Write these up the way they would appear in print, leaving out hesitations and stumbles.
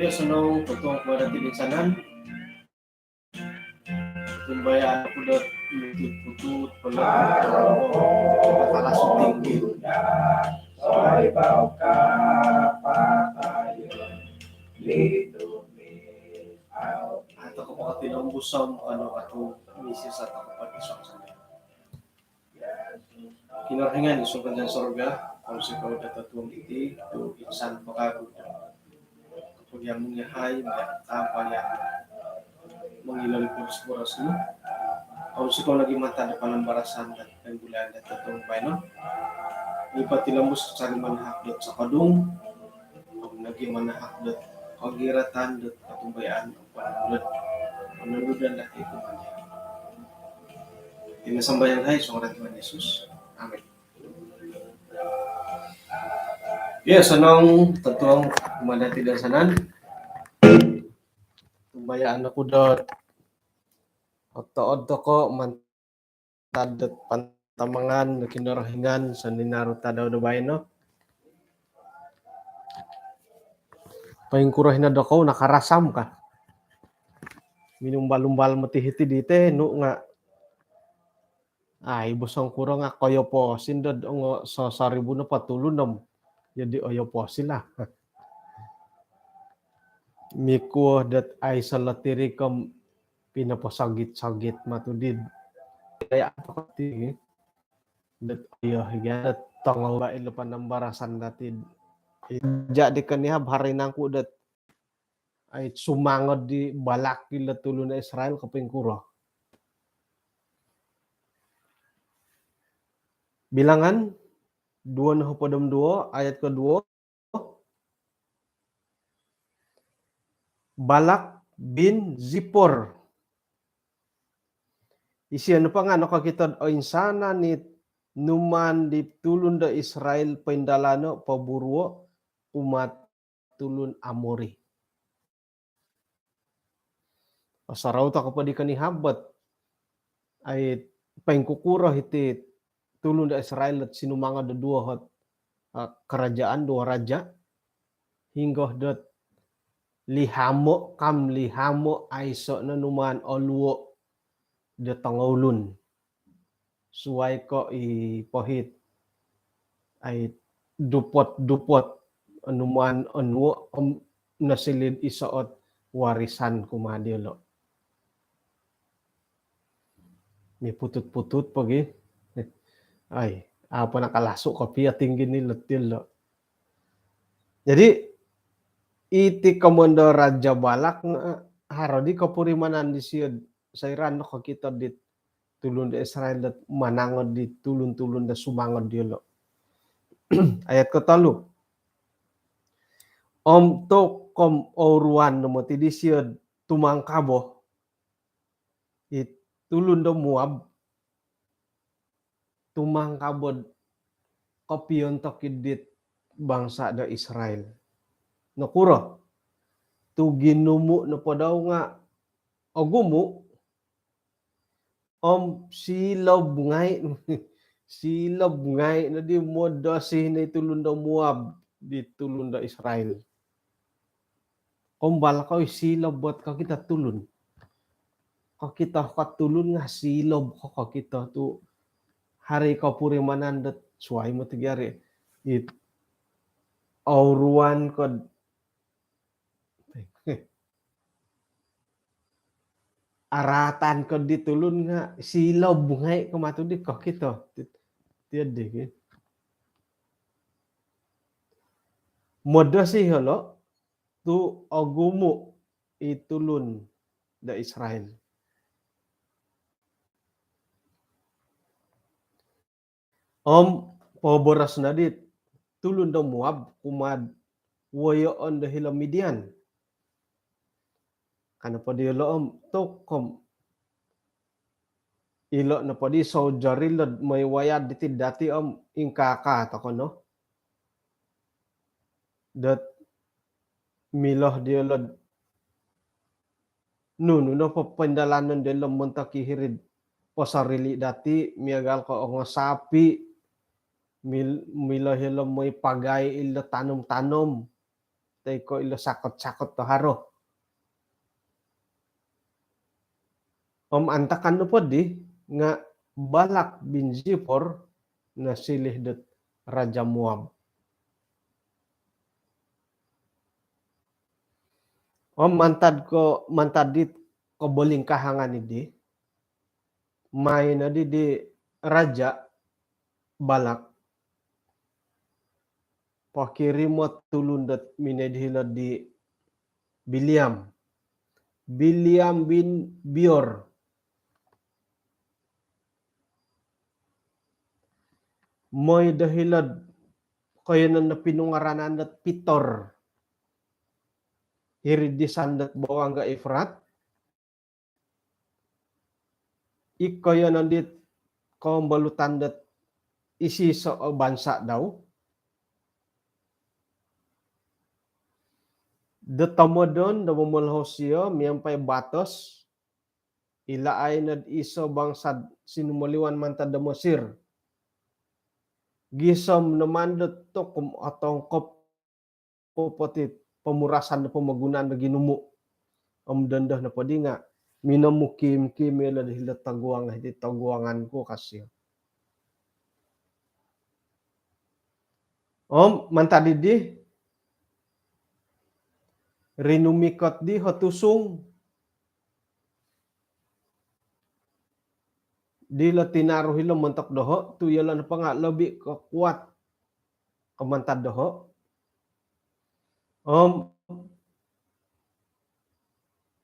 Dia senang totoo kepada tinsanan kumbaya aku udah putut pala tinggi atau kapag tinambusan ano ato misi sa takapag isang sana kinarhingan isukan sa sorga kung si kau datatuang iti to insan pagkagod kapag yang mungyahay apa yang mengilang poros-poros no kung si kau lagi mata na panambarasan at bulan datatong no ipat tilambus sa manahakdot sa kadung kung naging manahakdot kagiratan dot katumbayaan ang panunudan dati kumanya tinasambayan hay surat Tuhan Yesus. Amin. Yes, anong tatuang kumadati dan sanan tumbayaan ako dot otto ko mantadet pantamangan kinarahingan sa ninaruta daw dabay no paingkurahin na ko nakarasam ka minumbal-umbal matihiti dite no nga ay busang kurang nga koyo po sindad ngo sa saribu na patulunam jadi oyo po sila miko dat ay salatiri kam pinapasagit-sagit matudid kaya apa kati dat ayo higat tongol ba ilo panambarasan datid jadi kaniha harinang ku dat ay sumangod di balak ila tulo na Israel kapingkuro bilangan 2:22 ayat kedua Balak bin Zippor isi ano pa nga no kakitad o insana ni numan di tulun da Israel pendalano paburwo umat tulun Amori asaraw ta kapadi kanihabat ay paingkukura hiti tulun da Israel at sinumanga da dua kerajaan dua raja hingga dot lihamo aiso na numan oluo de tangolun suway ko ipohit ay dupot anuman onwo nasilid isaot warisan kumadilo may putut pagi ay apa nakalasok kopi tinggi ni letil jadi iti komando Raja Balak nga harodi kapurimanan di siyod sa Iran no kita dit tulun di Israel dat manangod di tulun da sumangod diyo ayat katalu to kom oruan no mo ti di siyod tumangkabo it tulun da Moab tumangkabod kopiyon to kidit bangsa da Israel nakuro tu ginumu na po daw nga ogumu silob ngay na di mo dasi na itulun daw Moab di tulun daw Israel bala ko silob buat ka kita tulun ka kita katulun nga silob ka kita tu hari ka puri manandat suay mo tigyari it auruan ko aratan ko ditulun nga silaw bungay kumatudi ko kito tiadi moda si halo tu ogumu itulun da Israel poboras na dit tulun da Moab kumad woyo on da hila Midian kana pa di lo tokom ilo na pa di so jarilod may wayad diti dati ingkaka ta kono dat miloh diolod nuno no papandalanan de lamunta kihirid pasarili dati miagal ko nga sapi milah hila may pagay ila tanom tay ko ilo sakot-sakot to haro. Antakan no po di nga Balak bin Zippor na silih det Raja Moab. Mantadit ko boling kahangan idi. May na di Raja Balak. Pakirimot tulundat minedhila di Biliam. Biliam bin Bior. Moy dahilad kaya na pinungaranan dat Pitor. Hiridisan dat bawang ga Efrat. Ikaya nandit balutan dat isi so bansa daw. Detamodon da mamulho siya miyampai batos ilaay nad iso bangsad sinumaliwan mantad da Mesir. Gisom naman to kum atong kop popotit pemurasan na pemagunaan na ginumu. Dendah na padi nga minamukim kimela dahil taguang hiti taguangan ko kasi. Mantadi di rinumikot di hotusung dila tinaruh hilo mentok doho tu yalan pa nga lebih kuat kemantad doho.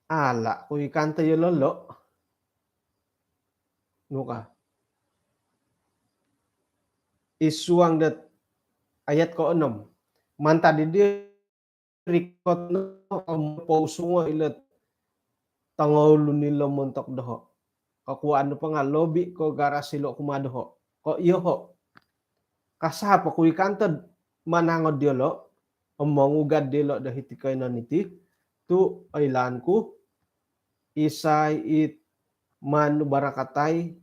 Ala kuy kanta yololo nuka isuang dat ayat ko 6 mantadi di rikot no pausungo ilat tangolo nila mentok doho. Kakuan pa nga lobi ko gara silo kumadoho. Ko iyo ho. Kasapa kuy kantad manangod diolo mangugad dilo dahiti kay naniti tu ailanku isay it manu barakatay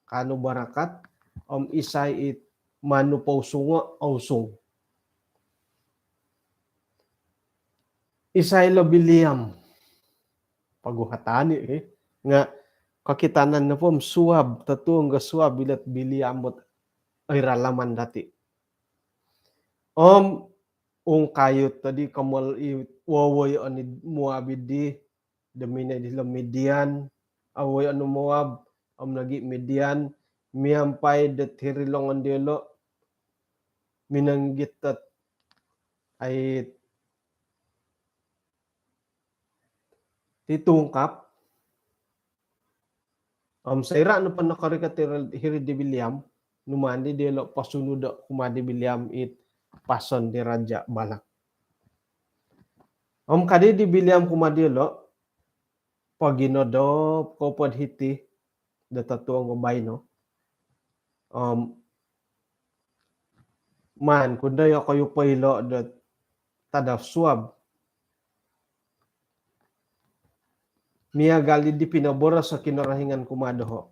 kanu barakat isay it manu pausungo ausung. Isay lo Biliam paguhatani nga kakitanan na po suwab tatuong ga suwab bilat Biliamot ay ralaman dati. Kayot tadi kamal wawoy ani Moabid di damina di Midian awoy anu Moab nagi Midian miampay det hirilongan dielo minanggit tat ay titungkap sa ira no pa nakarikat hiri di Biliam numandi dielo pasunod kumadi Biliam it pason di Raja Balak. Kadi di Biliam kumadilo paginodo ko hiti datatuang gabay no. Man kunday kayo paylo dat tadaf suab. Mia gali di pinabora sa kinarahingan kumadoho.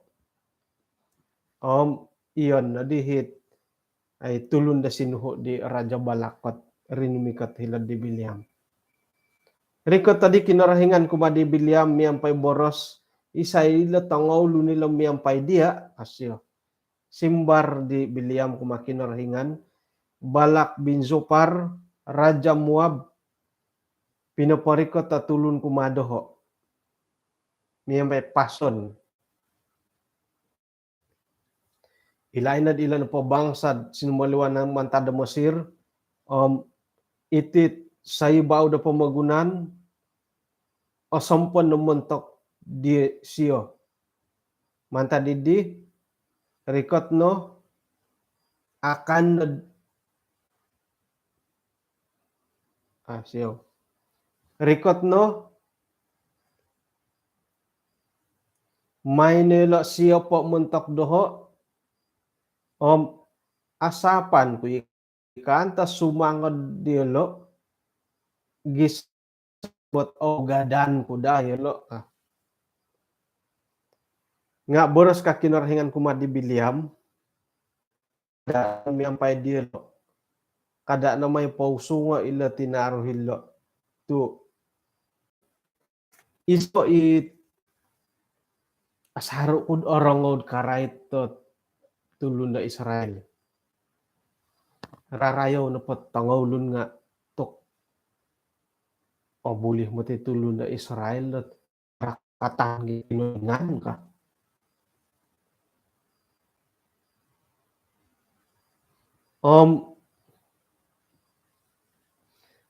Iyon na dihit ay tulun da sinuho di Raja Balakot rinumikat hilad di Biliam. Rikot tadi kinarahingan kumadi Biliam miampay boros isay ila tangaw lunila miampay dia asyo. Simbar di Biliam kumakinarahingan Balak bin Zippor Raja Moab pinaparikot tatulun kumadoho. Miampay pason. Ilain na ilan po bangsad sinumaliwan ng mantada Mesir. Itit sa ibaw da pamagunan o sampon na muntok di siyo. Mantadi di rikot no akan siyo. Rikot no may nila siyo po muntok doho asapan ko ikanta sumangod dilo gisbot o gadan ko dahilo nga boros ka kinarahingan kumadi Biliam miampay dilo kada namay pausunga ila tinaruhilo tu iso it asaro kud orongod karait to tulun da Israel. Rarayaw na patangawlun nga tok o bulih mo ti tulun da Israel at rakatan ginungan ka.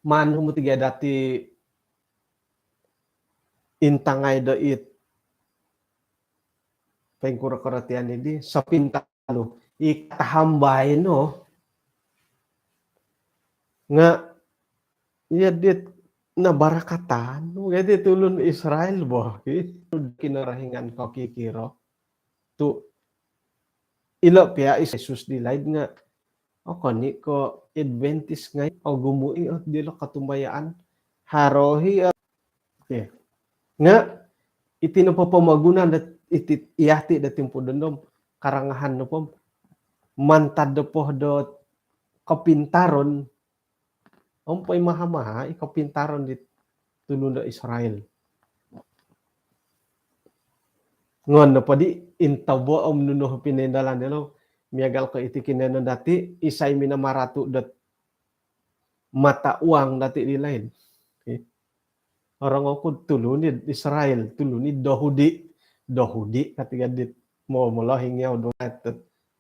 Man mo tiga dati intangay da it pengkura-kuratian ini sa pintalo ikatahambay no nga iya dit na barakatan no gadi tulun Israel bo kinarahingan ko kikiro tu ilo pia is Jesus dilaid nga o kani ko Adventist ngay o gumui at dilo katumbayaan harohi nga itinapapamagunan at iyati dating po doon karangahan no po mantad po do kapintaron pay mahamaha ikapintaron di tulun da Israel ngon na pa di intabo nuno pinendalan nilo miagal ko iti kineno dati isay minamaratu dat mata uang dati dilain orang ako tulunid Israel tulunid Dahudi katiga dit mo mulahing yaw do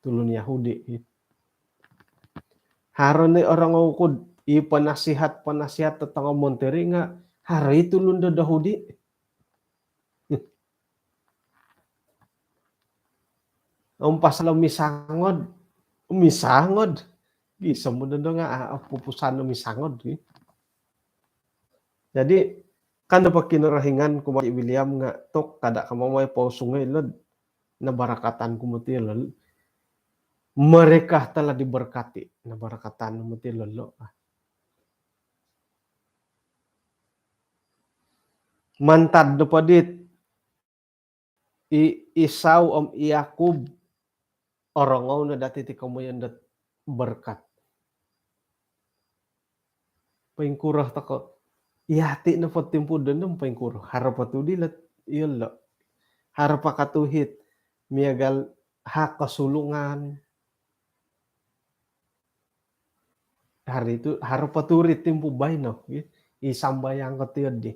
tulun Yahudi haron ni orang ako ipanasihat tatang Monterrey nga hari tulun da Dahudi ang pasalaw misangod bisa mo doon nga pupusan na misangod jadi kan dapat kinarahingan kumati William nga tok kada kamamay pausungay lod na barakatan kumati lol mereka telah diberkati na barakatan kumati lolo mantad do padit Isaw Yakub orongaw na dati ti kamuyan dat berkat paingkurah tako ihati na po timpo doon paingkurah harapatudilat yun lo harapakatuhit miagal hakasulungan hari itu harapaturit timpo bay no isambayang katiyod di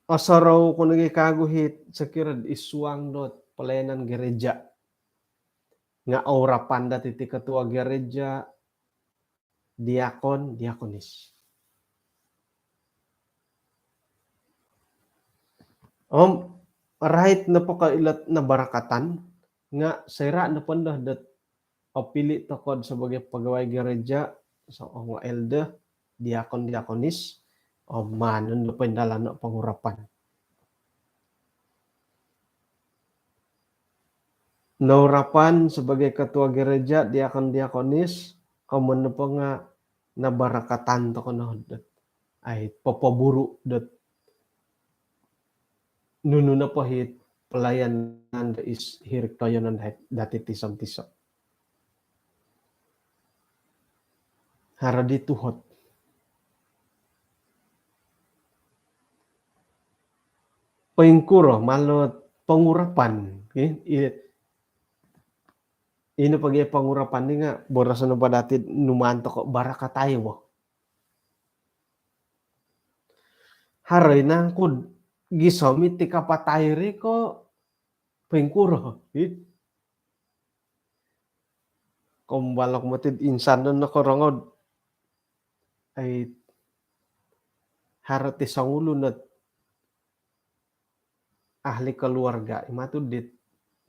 asaraw ko nagikaguhit sakirad isuang dot pelayanan gereja nga aurapan dati ti ketua gereja diakonis right na po kailat na barakatan nga sira na pandah dat opili takod sebagai pegawai gereja sa so, elder diakonis manon na pendalan na pangurapan naurapan sebagai ketua gereja diakonis kamu po nga nabarakatan to kono ay papaburu dat nuno na po hit pelayanan is hirik toyonan dati tisam-tisam hara dituhot paingkuro malot pangurapan ini pagi pangurapan ni nga borasan pa dati numanto ko baraka tayo mo haray na kud gisomit ti kapatayri ko paingkuro kumbalak mo tid insan doon na korongod ay harati sangulo na ahli keluarga imatu dit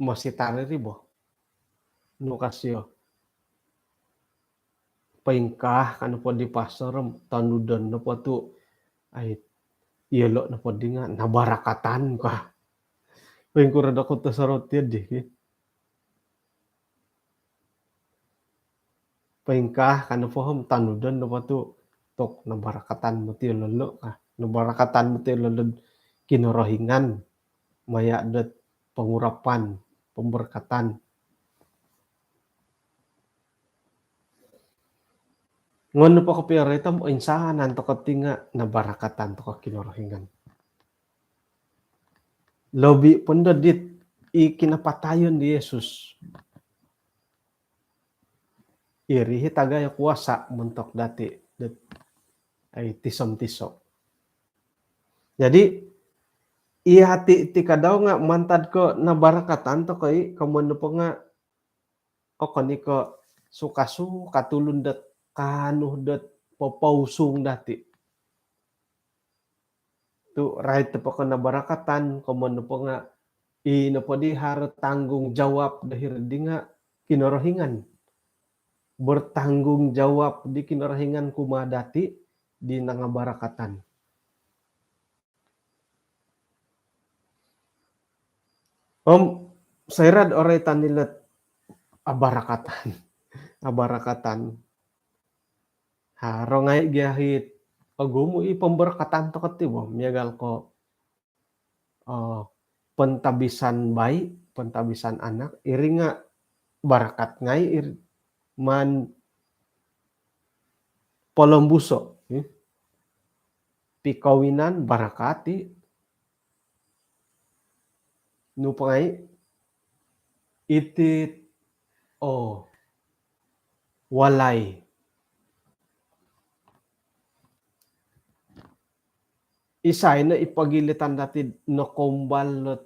masitari ribo nukasyo paingkah kan po di pastor tanudon na po tu ay iyelo na po di nga nabarakatan ka paingkura da ko tasarot yadi paingkah kan po tanudon na po tu tok nabarakatan mo ti lolo ka nabarakatan mo ti lolo kinorohingan maya dat pengurapan pemberkatan Ngono pa ko pirita mo insahan to tinga na barakatan to kinorohingan. Lobi pun dit ikinapatayon di Yesus. Irihi tagaya kuasa mentok dati ay tisom-tiso. Jadi iya hati ti kadaw nga mantad ko na barakatan to kay kamono po nga o kaniko sukasu katulun dat kanuh dat papausung dati. Tu right po ko na barakatan kamono po nga ino po di harus tanggung jawab dahil di nga kinorohingan. Bertanggung jawab di kinorohingan kumadati di nangabarakatan. Sayrad oray tanilat abarakatan. Abarakatan. Rongay gihit agumo pemberkatan to katibo miagal ko pentabisan bayi, pentabisan anak, iri nga barakat ngay man polombuso. Pikawinan barakati. Nupangay itit walay. Isay na ipagilitan natin no kombalot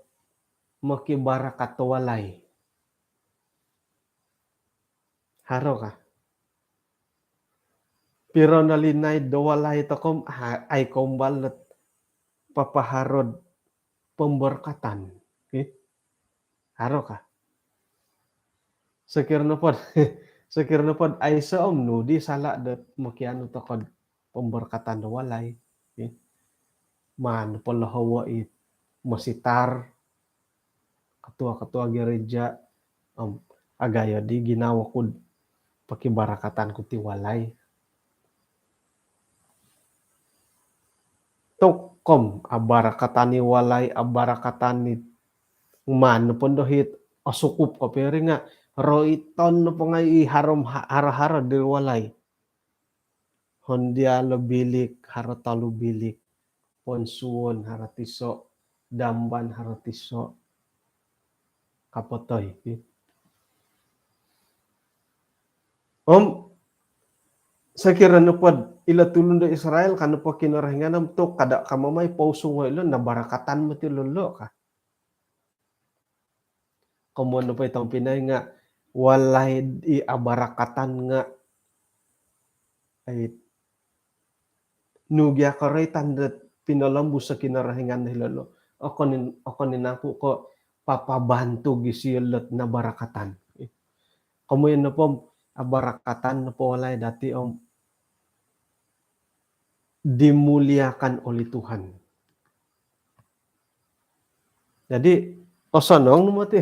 makibarakat walay. Haro ka. Pero nalinay do walay to ay kombalot papaharod pemberkatan. Okay? Haro ka. Sekirna pod ay sa omno di sala dat makiano to kod pemberkatan do walay. Okay? Man palahawa masitar ketua-ketua gereja agaya di ginawa ko pakibarakatan ko ti walay. Tokom abarakatan ni walay abarakatan ni man pun dohit asukup ko pero nga roiton no po nga iharom hara-hara di walay. Hondia lo bilik haratalu bilik ponsuon haratiso damban haratiso kapotoy. Sakira no pod ila tulun do Israel kanu po kinarahinganam to kada kamamay pausong ilo na barakatan mo ti lolo ka. Kamono pa itong Pinay nga walay abarakatan nga ay nugya karay tandat pinalambus sa kinarahingan ni lolo. Ako ninako ko papabantu gisilot na barakatan. Kamuyan na po abarakatan na po walay dati dimuliakan oleh Tuhan. Jadi osanong numati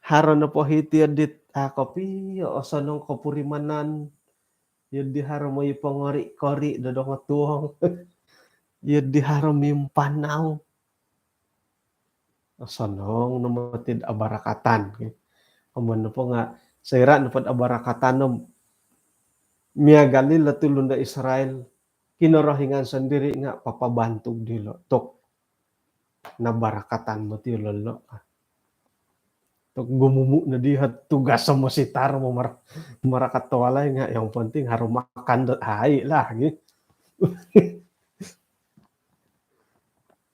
haron na po hiti dit kopi osanong kopurimanan yun di haron mo ipangori-kori dodong tuong yun di haron mimpanaw osanong numatid abarakatan. Kamuan po nga sayra na po abarakatan miagali latulun na Israel kinarahingan sandiri nga papabantog dilo tok na barakatan mo ti lolo. Tok gumumu na dihat tugas sa mo sitar mo marakat walay nga yang penting harum makan dot hai lah gitu.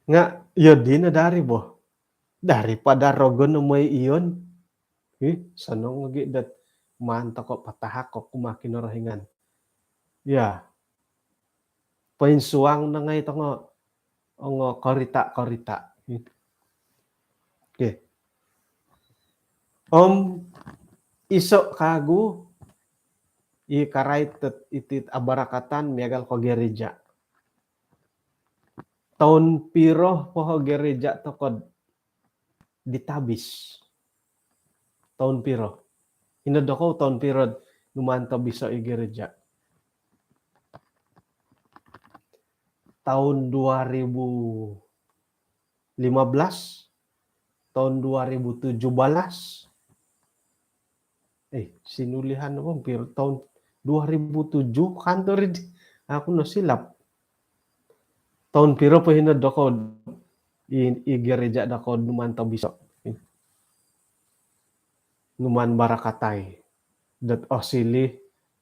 Nga yodi na dari bo daripada rogon na may iyon. Sanong lagi dat manta ko patahak ko kumakin rahingan. Ya. Painsuang na nga ito nga korita-korita. Okay. Iso kagu ikaray itit abarakatan miagal ko gereja. Taon piro po gereja to kod ditabis. Taon piro. Inado ko taon piro numanta bisa gereja. Tahun 2015, tahun 2017, sinulihan naman, pero tahun 2007 kantor di aku no silap. Tahun piro pa hinod ako i gereja dako numan bisa. Numan barakatay. Dat osili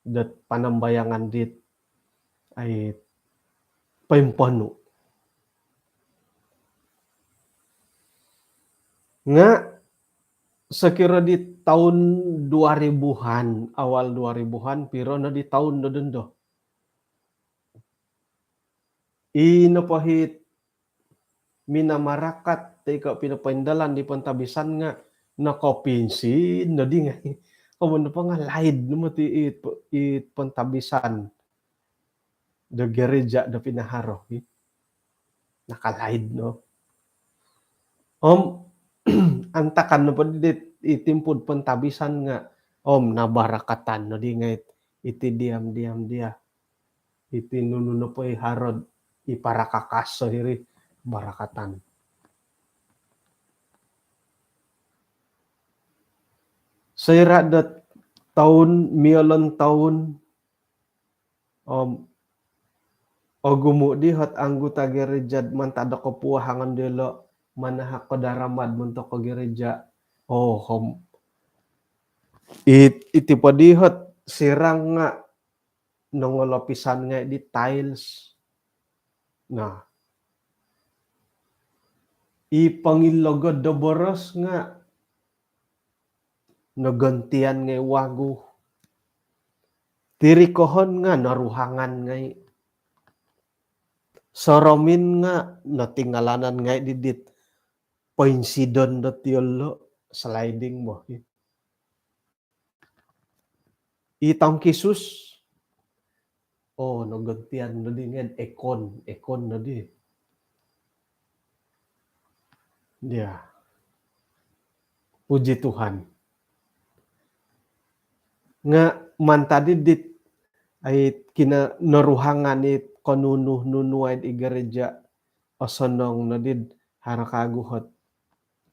dat panambayangan dit ay paimpano. Nga sekira di tahun 2000-an, awal 2000-an, piro na di tahun na dun do. Inapahit minamarakat teka pinapaindalan di pantabisan nga nakopinsin na di nga. Kamu pa nga laid no ti it pantabisan da gereja da pinaharo. Nakalaid no. Antakan no pa itimpod pantabisan nga nabarakatan no di nga iti diam dia. Iti nununo po harod iparakakas so hiri barakatan. Saya dat tahun miolon tahun ogumu di hot anggota gereja mantada ko puahangan delo manahak ko daramad muntok ko gereja. Iti pa di hot sirang nga nongolopisan nga di tiles. Nah, ipangilogod do boros nga nagantian nga wagu. Tirikohon nga naruhangan nga soromin nga natingalanan nga didit poinsidon do tiolo sliding mo. Itang kisus nagantian na di nga ekon na di. Dia. Puji Tuhan. Nga mantadi dit ay kina naruhangan it konununuay di gereja osonong na did harakaguhot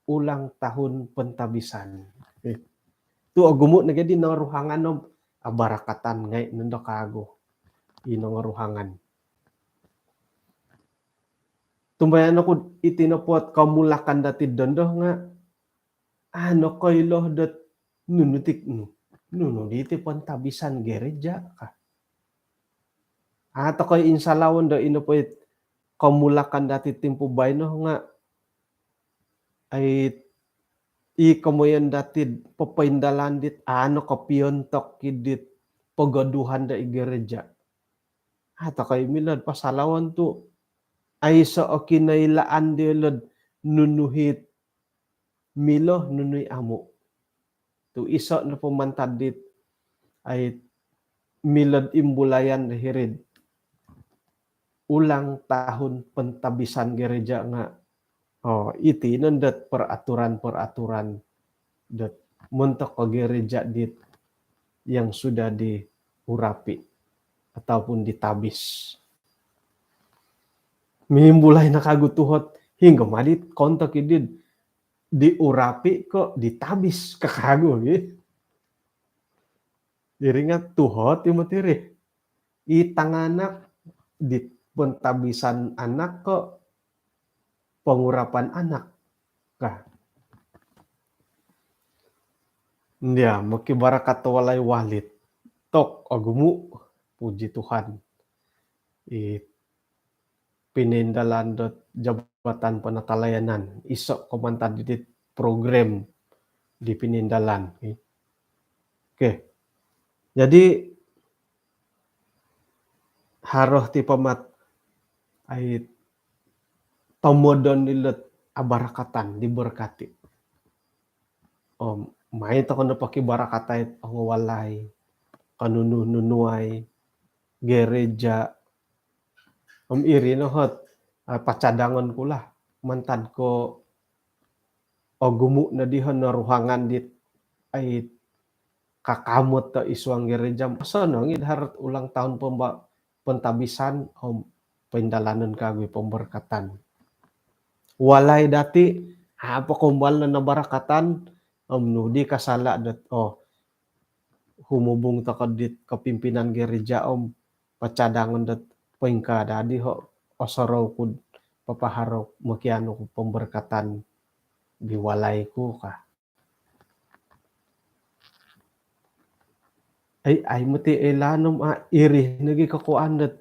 ulang tahun pentabisan. Tu agumo na gadi naruhangan no barakatan ngay nando kago. Inong ruhangan. Tumbayan ako itinapot kamulakan dati dondo nga koy loh dat nunutik diti pantabisan gereja ka. Ato koy insalawon do inapoit kamulakan dati timpo bayno nga ay ikamoyan dati papaindalan dit kapiontok kidit pagaduhan da gereja. Ato koy milad pasalawan tu ay sa kinailaan dilad nunuhit milo nunuy amo. Tu iso na pumantad dit ay milad imbulayan hirid. Ulang tahun pentabisan gereja nga iti nandat peraturan dat muntok ke gereja dit yang sudah diurapi ataupun ditabis. Mihimbulay na kagutuhot hingga malit kontak idid diurapi kok ditabis kakago gitu. Diringat tuhot yung matiri. Itanganak di pentabisan anak kok pengurapan anak kah. Dia makibarakat walay walit tok agumu puji Tuhan. Pinindalan dot jabatan penatalayanan isok komentar di program di pinindalan. Oke. Jadi haroh ti pamat ay tomodon nilet abarakatan diberkati. May to kono pakibarakatay ang walay kanununuay gereja iri no hot pacadangan kula mantad ko gumu na dihon na ruhangan dit ay kakamot ta iswang gereja sono ngidharat ulang tahun pentabisan pendalanan kami pemberkatan walay dati kumbal na nabarakatan nudi kasala dat humubung takadit kepimpinan gereja om pacadangan dat poingka dadi ho osoro kud papaharo makiano ku pemberkatan di walaiku ka. Ay mati elanom iri nagi kakuan dat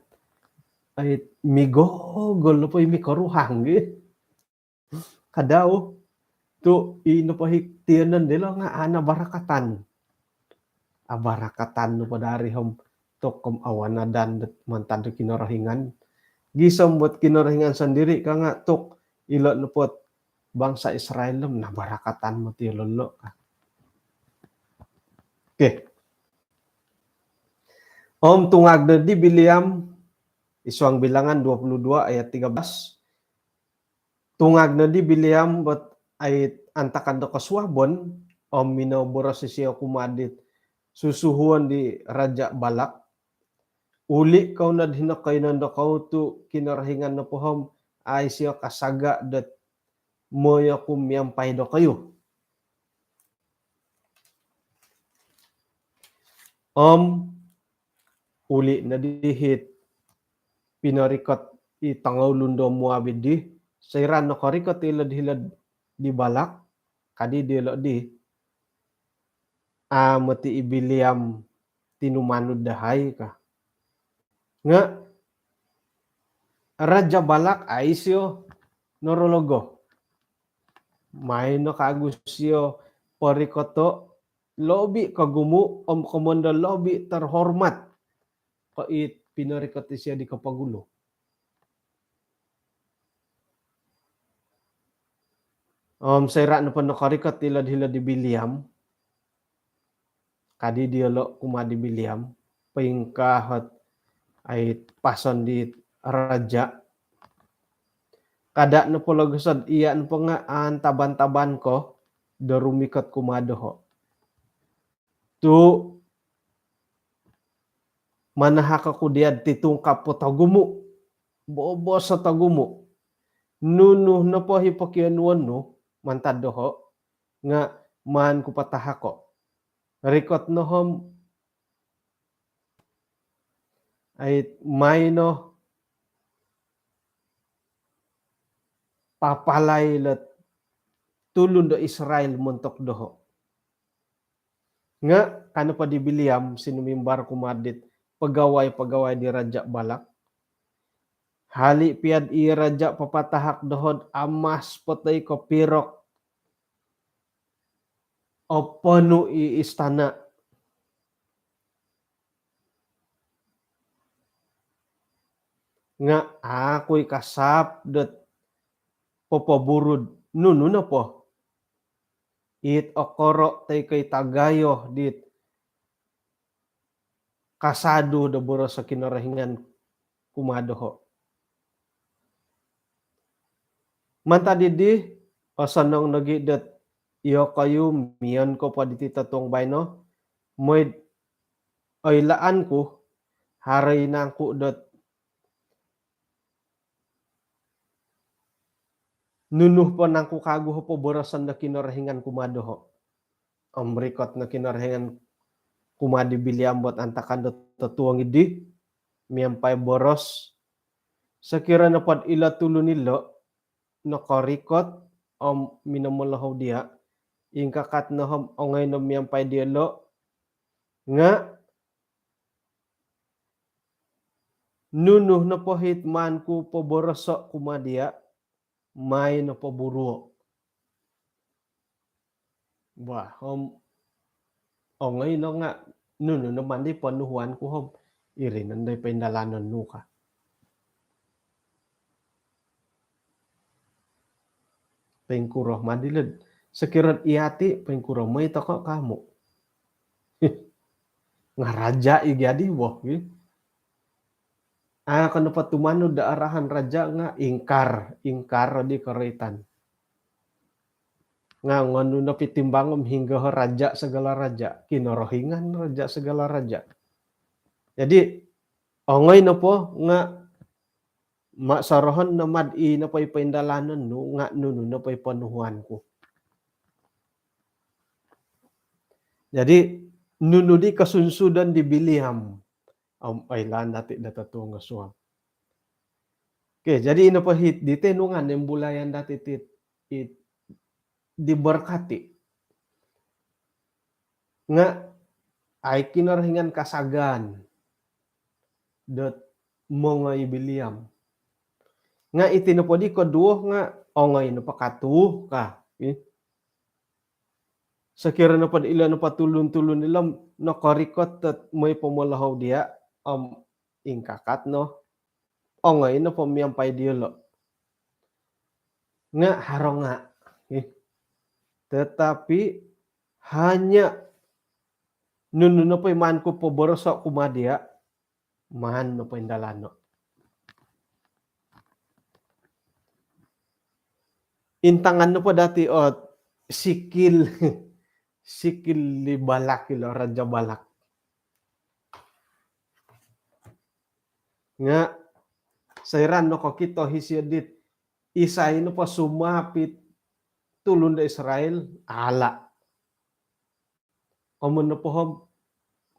ay migogol na po mikaruhang kadao tu inapahiktianan dilo nga ana barakatan. Abarakatan no padari hom tokom awanadan dat mantado kinarahingan. Gisam buat kinarahingan sendiri ka nga tok ilo no pot bangsa Israel na barakatan mo ti lolo ka. Okay. Om tungag na di Biliam Iswang Bilangan 22 ayat 13. Tungag na di Biliam bat ay antakan do kaswabon om minoboro siya kumadit susuhuan di Raja Balak. Uli kau na dinakay nanda kau tu kinarahingan na pohom ay siya kasaga dat moya kumyampay do kayo. Uli na dihit pinarikot itangaw lundo muabid di sayran na karikot ilad-hilad di Balak kadi dilo di mati Biliam tinumanud dahay ka nga Raja Balak ay siyo norologo may no kagusyo parikoto lobi kagumu om komando lobi terhormat kait pinarikot siya di kapagulo. Sayra na pa nakarikat ilad-hilad di Biliam kadi dialog kumadi Biliam paingkahat ay pason di raja kada na palagasad iyan pa nga ang taban-taban ko darumikat kumado tu manahaka ko diad titungkap po tagumo bobo sa tagumo nuno na po hipakianuan no mantado ho nga man ko patahako rikot no hom ay may no papalay lat tulun do Israel montok doho nga kano pa di Biliam sinumimbar kumadit pagaway di Raja Balak hali piad i raja papatahak dohod amas patay ko pirok o panu i istana nga ako'y kasap dat popaburud nuno na po it okoro tay kay tagayo dit kasado da buro sa kinarahingan kumadoho manta didi osanong nagidat iyo kayo miyan ko pa diti tatong bayno moy ay laan ko haray na ko dat nunuh pa nang kukago po borasan na kinarahingan kumadoho amrikot na kinarahingan kumadi Biliam buat antakan tatuang idi miyampay boros sakira na pad ila tulo nilo nakarikot minamulahaw dia ingkakat na hom ongay no miyampay dialo nga nunuh na po hitman ko po boroso kumadia may na po buro wah ongay no nga nunuh naman di panuhuan ko hom iri nanday paindalanon nuka pengkuroh madilad sekirat iati pengkuroh may tako kamu nga raja igadi wah kano patumano da arahan raja nga ingkar di karitan nga ngano na pitimbangom hingga raja segala raja kinorohingan raja segala raja jadi ongay na po nga masarohon na madi na pay paindalanan no nga nuno na pay panuhuan ko. Jadi nunudi kasunsudan di Biliam. Ailan dati datatunga suam. Oke, jadi ino pahit di tenungan yang bulayan dati it diberkati. Nga ay kinarhingan kasagan dot mo nga Biliam. Nga itinupodi kedua nga ongay no pakatuh ka. Sekiranya pada ilan no patulun-tulun ilam no korikot tat may pamalahaw dia ingkakat no ongay no pamiyampay dia lo. Nga harong nga. Tetapi hanya nunu no pa'y man ko poborosok kumadia man no pa'y dalano. Intangan no pa dati sikil sikil li balak ilo raja balak. Nga sayran no kokito hisiodit isay no pa sumapit tulun da Israel ala. Omun no pohom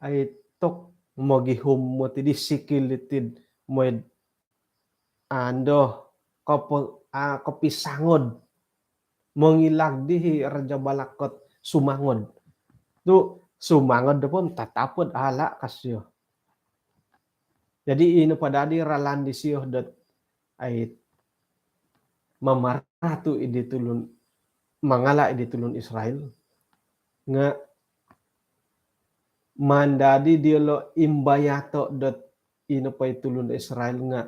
ay tok mogihum mo tidi sikil itid moed ando kopisangod mengilag dihi raja balakot sumangod. Tu sumangod pun tatapod ala kasyo. Jadi ino padadi ralandi siyo dot ay mamaratu iditulun mangala iditulun Israel nga mandadi diolo imbayato dot ino pa itulun Israel nga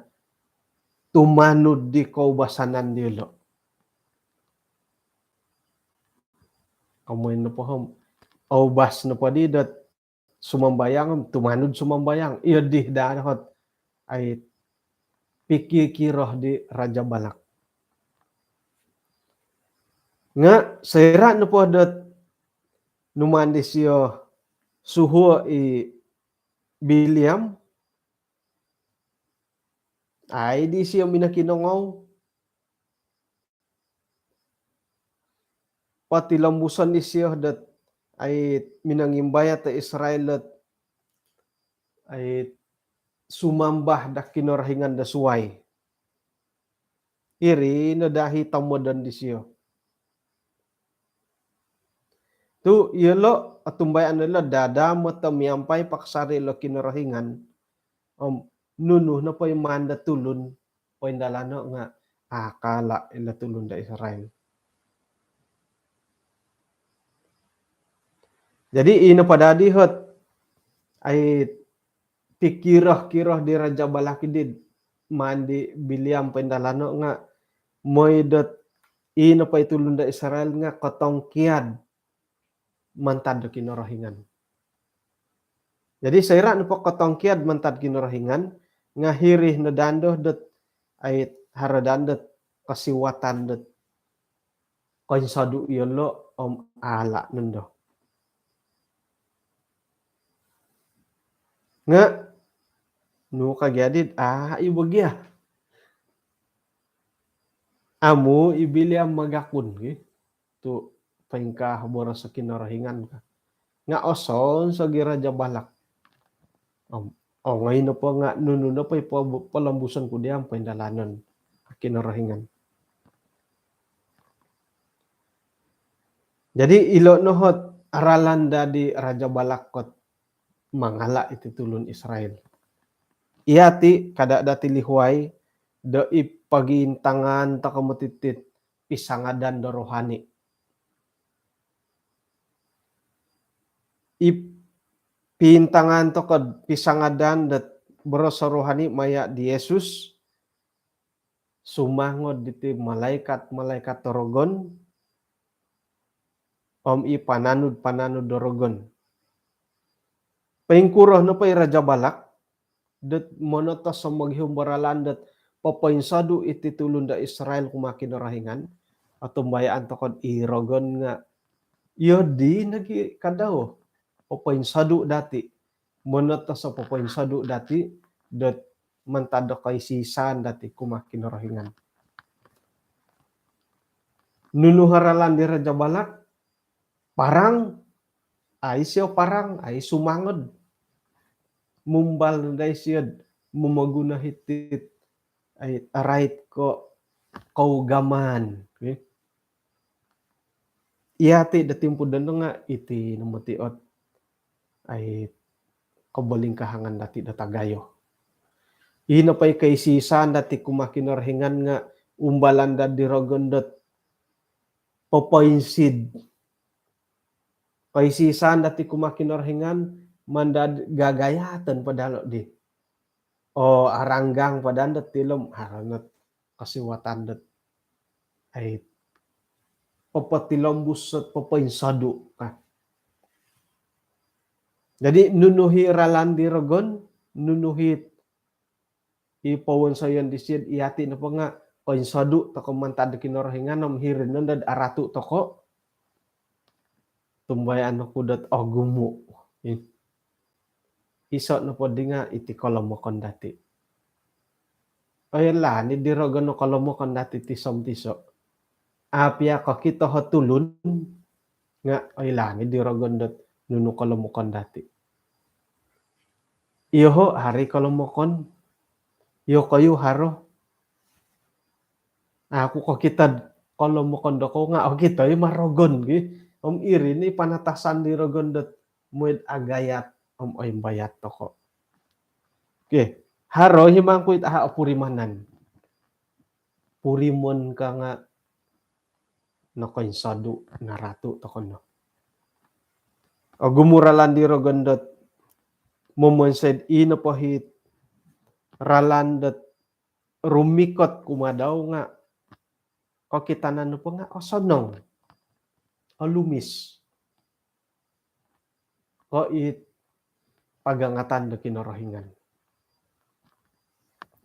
tumanud di kaubasanan diolo. Kamu no pohom aubas no padi dot sumambayang tumanud sumambayang iyo di dapat ay pikikiroh di raja balak. Nga sayra no po dot numandi siyo suhu i Biliam ay di siya minakinongaw pati lambusan di siya dat ay minangimbaya ta Israel dat ay sumambah da kinorhingan da suway. Iri na dahi tamodan di siya. Tu yelo atumbayan nila dada matamiyampay paksari lo kinorhingan nunuh na po yung manda tulun po yung dalano nga akala ila tulun da Israel. Jadi ino padadi hot ay pikiroh-kiroh di Raja Balakidid mandi Biliam po yung dalano nga moy dot ino pa itulun da Israel nga kotong kiad mantad do kinorohingan. Jadi sayra no po kotong kiad mantad kinorohingan nga hirih na dando dot ay haradan dot kasiwatan dot konsadu yolo ala nundo. Nga no kagyadid ibagya. Amu Biliam magakun tu paingka boro sa kinorohingan ka. Nga oson sa Raja Balak. Ngayon na po nga nuno na po palambusan ko diyan po indalanon kinorohingan. Jadi ilo nohot aralan di Raja Balakot mangala iti tulun Israel. Iyati kada dati lihuay do ipagintangan ta kamutitit pisangadan do rohani. Pintangan to kad pisangadan dat berosa rohani maya di Yesus sumangod diti malaikat torogon pananud dorogon. Paingkuroh no pay Raja Balak dat monotos sa maghumaralan dat papainsadu iti tulun da Israel kumakin rahingan at tumbayaan to kad irogon nga iyo di nagi kadaw papainsadu dati monotos sa papainsadu dati dat mantado kay sisan dati kumakin rahingan. Nunuharalan di Raja Balak parang Ai sio parang ai sumangod mumbal dai siod memaguna hitit ay arait ko kaugaman. Okay? Iyati datimpo dano nga iti namatiot ay kabaling kahangan dati datagayo. Ino pa'y kaisisan dati kumakinarhingan nga umbalan da diragondot papainsid. Kaisisan dati kumakinarhingan mandad gagayatan padalo di. O aranggang padandat tilom harangat kasiwatan dat ay papatilambus at papainsado ka. Jadi nunuhi ralandi ragon, nunuhit ipawan sayan disid iyati na pa nga painsado toko mantad kinarahingan nam hirin nandad aratu toko tumbayan ako dat agumo. Iso na po di nga iti kalamakon dati. Ayan la, ni diragan no kalamakon dati tisom tiso. Apya ka kita hatulun nga ay la, ni diragan dat nuno kalamakon dati. Iyo ho, hari kalamakon. Iyo kayo haro. Ako kakitad kalamakon dako nga, o kita yung marogon. Iri ni panatasan diragan dat muid agayat ay bayat toko. Okay. Haro himang kuit aha purimanan. Purimon ka nga nakainsado naratu toko no. Gumuralan di ragandot momonsed ino pahit ralandat rumikot kumadaw nga kakitanan po nga sonong alumis ko it pagangatan da kinarahingan.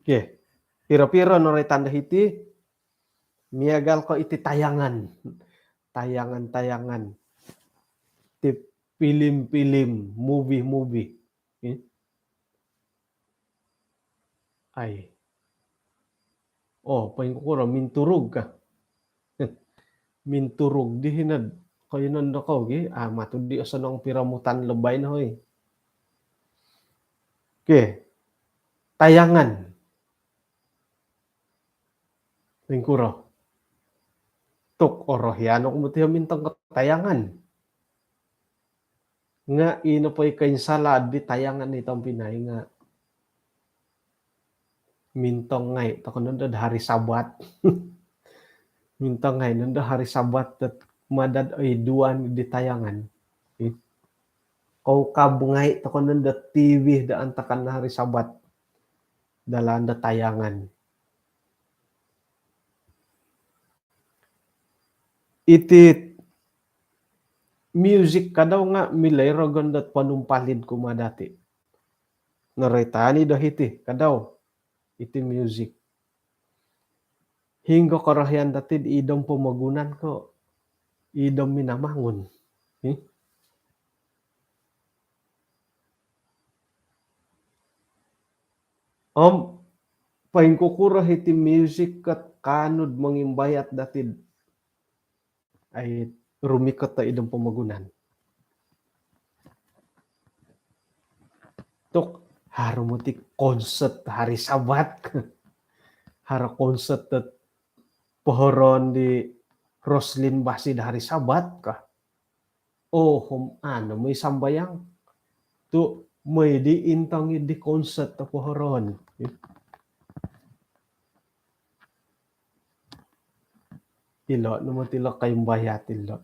Okay. Piro-piro no tanda hiti miagal ko iti tayangan. Tayangan-tayangan. Ti film-film, movie-movie. Okay? Ay. Oh, paing ko minturog ka. Minturog di hinad. Kayo nanda ko, okay? Matudi asa nang piramutan lebay na hoy. Okay. Tayangan. Lingkuro. Tuk orohyano kumutiya mintang tayangan. Nga ino pa'y kainsalad di tayangan itong Pinay nga. Mintong ngay. Tako nanda hari Sabat. Mintong ngay. Nanda hari Sabat at madad ay duan di tayangan. Okay. Kau kabungay. Tako nanda TV daan takan na hari Sabat. Dalaan da tayangan. Iti music kadaw nga milay ragandat panumpalid kumadati. Naretani dahiti kadaw iti music. Hingga karahyan dati idong pamagunan ko. Idong minamangon. Paingkukurah iti music kat kanod mangimbayat dati ay rumikot ta idong pamagunan. Tok harumutik concert hari Sabat. Hara concert at pohoron di Roslyn Basid hari Sabat ka. Oh, may sambayang. Tu may di intang di concert ta pohoron. Tilo, naman tilo kayong bayat tilo.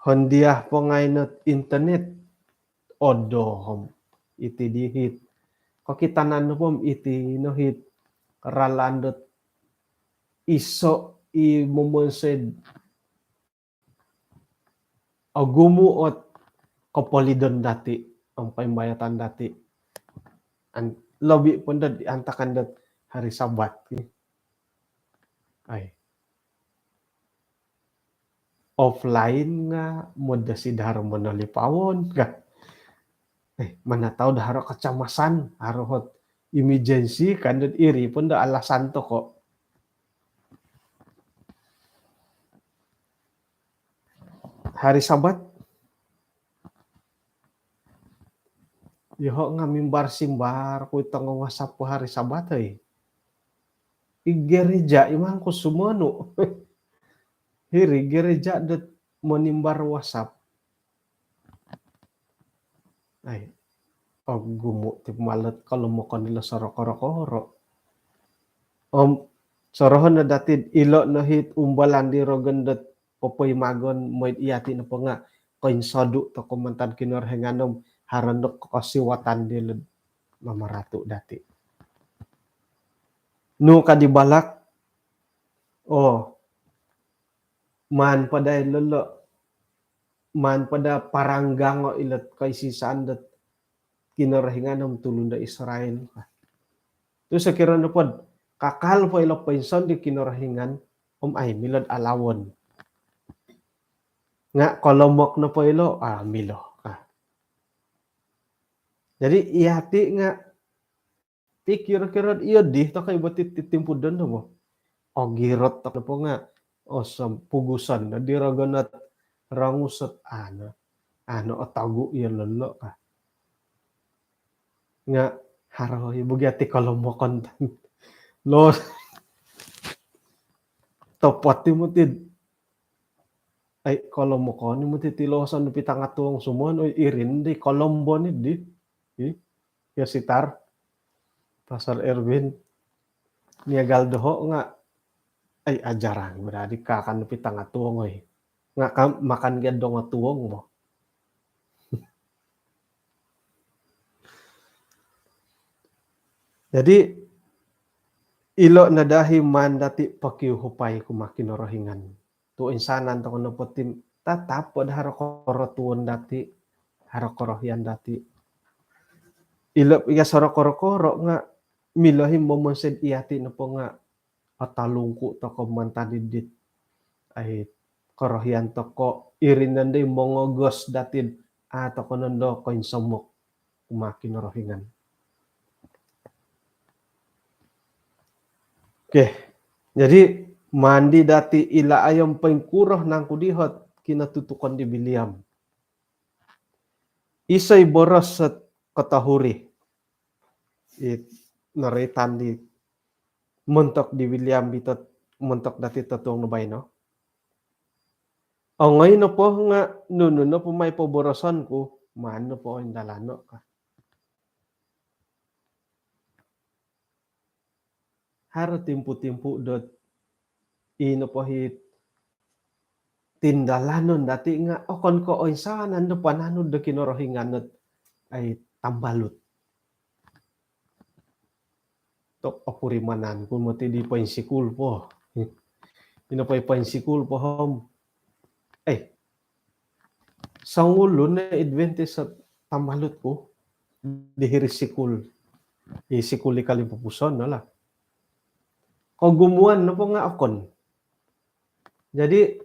Hondiah po ngayon at internet. Odo, iti dihit. Kakitanan po iti no hit. Ralandot iso imumonsed. Agumuot kapalidon dati. Ang paimbayatan dati. Ang lobby po na antakan dat hari Sabat. Ay. Offline nga moda si Dharma nalipawon ka. Manataw da haro kacamasan, haro hot emergency kandat iri pun da alasan to ko. hari Sabat yo ngamimbar simbar ku tengah WhatsApp hari Sabat euy. Di gereja imang ku sumanu. Hiri gereja det menimbar WhatsApp. Ay, gumu ti malet kalau mau kanila sorok-koro-koro. Sorohon na dati ilo na hit umbalan di rogendet popoy magon moy iyati na po nga koin sodu to komentan kinor henganom harandok kasiwatan di mamaratu dati. Nu kadibalak man pada lolo man pada paranggango ilat kay sisaan dat kinor henganom tulunda Israel. Tu sekira na pod kakal po ilo penson di kinorahingan ay milod alawon. Nga kolomok na po ilo, milo. Jadi iyati nga pikir-kira iyo di to kay batit titimpudon na mo. O girot to po nga pugusan na diraganat rangusat ano otagu iyo lolo ka. Nga haro ibugati kolomokon lo topati mo tid ay kolomokon mo titilosan pitang atuang sumon oy irin di Kolombo ni di ya sitar Pastor Erwin niagal doho nga ay ajaran berarti kakan pitang atuang oy nga makan gedong atuang mo. Jadi ilo na dahi man dati pakiuhupay kumakinorohingan. Tu insanan to kono potim tatap pod harokoro dati harokorohian dati. Ilo iya sorokoro-koro nga milohim momosed iyati na po nga atalungku to komantadidit ay korohian to ko irinande mongogos datid to konondo koin somok kumakinorohingan. Oke, jadi mandi dati ila ayam pengkuroh nang kudihot kinatutukan di biliam. Isay boros sa katahuri. Naritan di muntok di biliam bitot muntok dati tatuang nubay no. O ngayon na po nga nuno na po may poborosan ko maano po ang dalano ka. Haro timpu-timpu dot ino po hit tindalanon dati nga kon ko oy saan ando pananod de kinorohinganot ay tambalut. Tok apurimanan kun mo ti di pa sikul po. Ino pa sikul po hom. Sangulo na Adventist sa tambalut ko dihiri sikul. Sikul ikalim pupuson no la. Kung gumuan no po nga akon. Jadi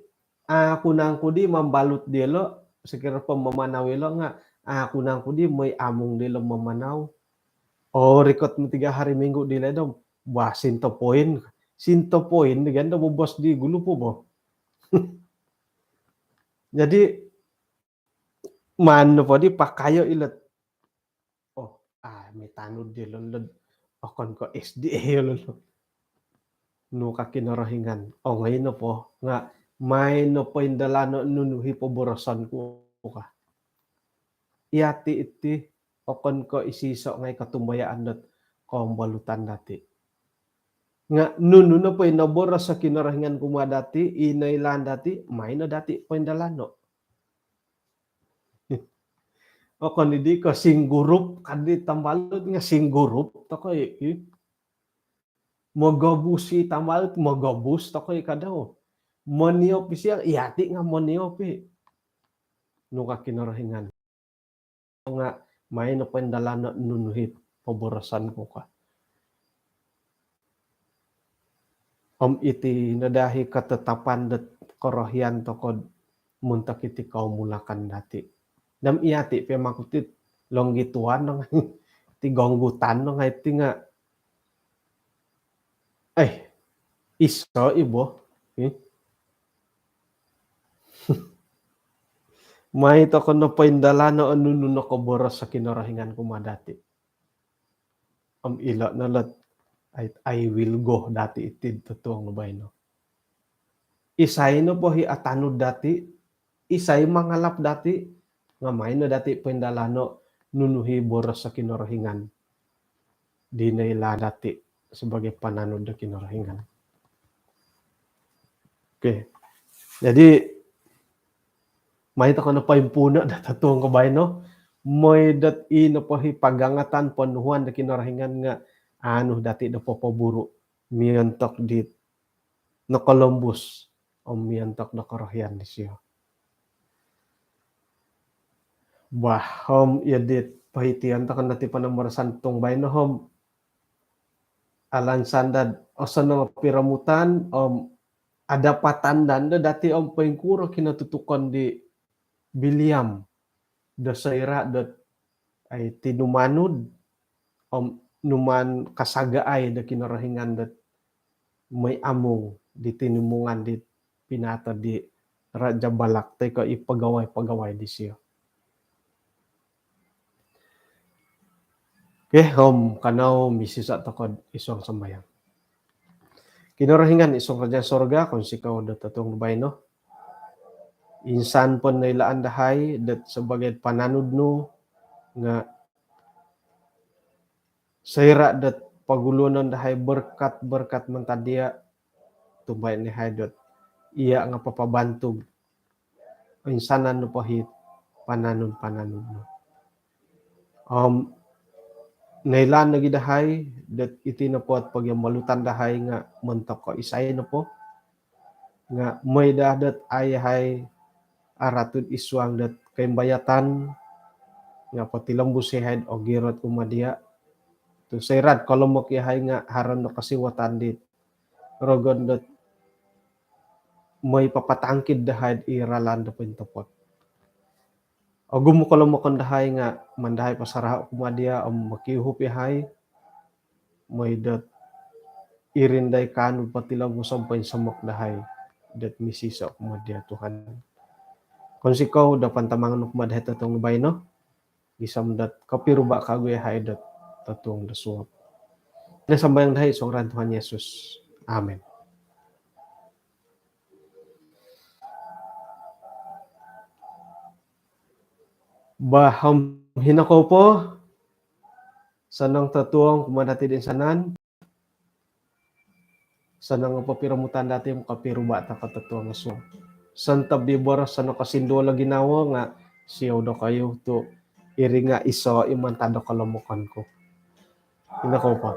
ako nang kudi mambalut dilo sekira pa mamanaw ilo nga ako nang kudi may among dilo mamanaw. O rikot mo 3 hari minggu dila dom. Wah, 100 point. 100 point ganda mo bos di gulo po mo. Jadi man po di pakayo ilat. May tanod dilo lod. Akon ko SDA lolo. No kakinarahingan. O ngayon no po nga may no po indalano nunuhi po borosan ko ka. Iyati iti okon ko isiso ngay katumbayaan dot kombalutan dati. Nga nuno na po inaboras sa kinarahingan kuma dati inailan dati may no dati po indalano. Okon hindi ko singgurup kadi tambalot nga singgurup to ko Mogabusi tamal mogabus to koy kadaw. Moniopi siya iyati nga moniopi. No kakinarahingan. Nga may no pendalana nunuhit paborosan ko ka. Iti nadahi katetapan dat korohian to kod muntak iti kaumulakan dati. Dam iyati pe makutit longgituan no ti gonggutan no iti nga iso ibo. May to kono paindalano anununo ko boros sa kinarahingan ko madati. Ila na lat I will go dati itid totoo no bay no. Isay no po hi atanod dati, isay mangalap dati, nga may no dati paindalano nunuhi boros sa kinarahingan. Di na ila dati sebagai pananod na kinarahingan. Okay. Jadi, may ko na pa yung puna na tatuong kabay, no? May dat ino pa pagangatan panuhan na kinarahingan nga ano dati na papaburo miyantok dit na Columbus o miyantok na karahian ni siya. Bahom yadit pahitian ta kan dati pa ng marasan tong bay no hom alan sandad o sa mga piramutan ada patandan da dati ang pengkuro kinatutukan di Biliam da saira da ay tinumanud numan kasagaay da kinarahingan da may among di tinumungan di pinata di Raja Balak tay ka ipagaway di siya. Okay, kanaw misisa takod isong sambayang. Kinarahingan isong Raja Sorga kung sikaw da tatong bay no. Insan pon nailaan dahay dat sebagai pananud no nga saira dat pagulunan dahay berkat mentadia tumbay ni haydot iya nga papabantog insanan no pahit pananud no. Nailaan lagi dahay dat iti na po at pagyamalutan dahay nga mentok ko isay na po nga may dadat ayahay aratud iswang dat kaimbayatan nga patilambusihan o girot umadia to sayrat kolomok yahay nga haron no kasiwatan dit rogon dat may papatangkid dahay iralan da pintopot o gumukolomokon dahay nga mandahay pasaraha umadia o makihup yahay may dat irinday kanu patilambusan pa samok dahay dat misisa umadia Tuhan. Kung sikaw dapan tamangan ukmad het tatong bay no isam dat kapiruba kagoy haydat tatong dasuap. Na sambayang dahay isong ran Tuhan Yesus. Amen. Baham hinakaw po sanang tatuang kumadati din sanan sanang papiramutan dati yung kapiruba ta katatuang asuap. Santa Bibora sa nakasindola ginawa nga siyaw daw kayo to iri nga iso imantado kalamukan ko. Hinakaw pa.